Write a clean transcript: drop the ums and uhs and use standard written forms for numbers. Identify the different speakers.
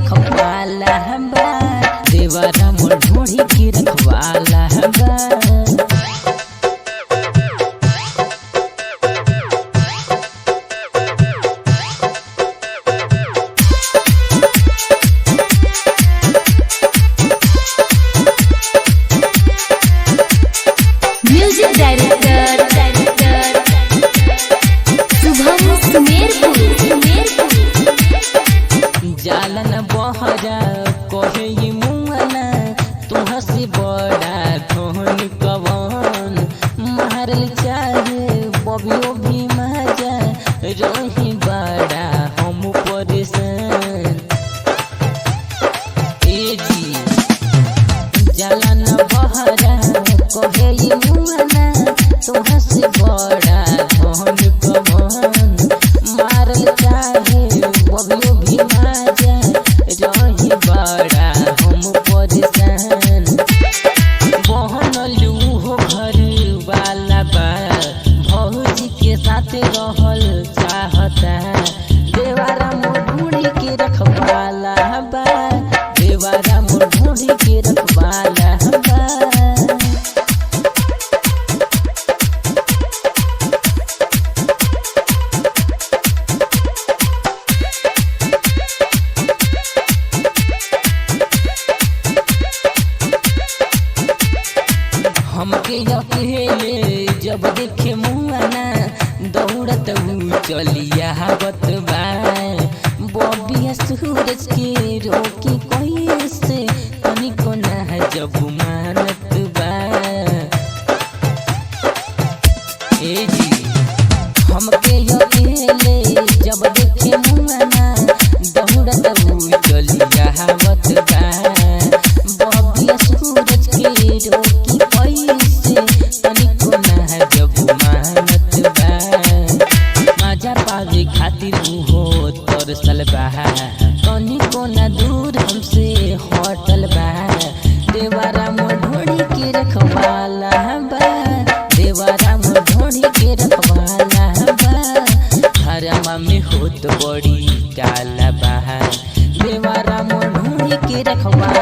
Speaker 1: रखवाला बा, देवरा मोर ढोढ़ी के रखवाला बा।
Speaker 2: Music director Shubham Sumerpur.
Speaker 1: जालन बहरा कहे ये मुआना तुहा से बड़ा धन कवन, मारल चाहे बबियो भी मजा रही बड़ा हम परेशान। ए जी जालन बहरा कहे ये मुआना तुहा से बड़ा धन कवन, मारल चाहे बबियो भी मजा रही बड़ा हम परेशान। बहनलू हो घर वाला बा, भौजी के साथ रहल चाहता, देवारा मोर ढूंढी के रखवाला बा, देवारा मोर ढूंढी के रखवाला बा। हमके अकेले जब देखे मुआना दौड़त चलिया आवत बा, बबिया सूरज के रोकी कैसे तनिको ना जब मानत बा। ए जी हमके अकेले जब देखे मुआना दौड़त चलिया आवत बा, बबिया सूरज के रोकी कैसे तनिको ना जब मानत बा। मजा पावे खातिर हो तरसल बा, तनिको ना दूर हमसे हटल बा, देवारा मोर ढोढ़ी के रखवाला बा, देवारा मोर ढोढ़ी के रखवाला बा। घरमा में होत बड़ी काला बा, देवारा मोर ढोढ़ी के रखवाला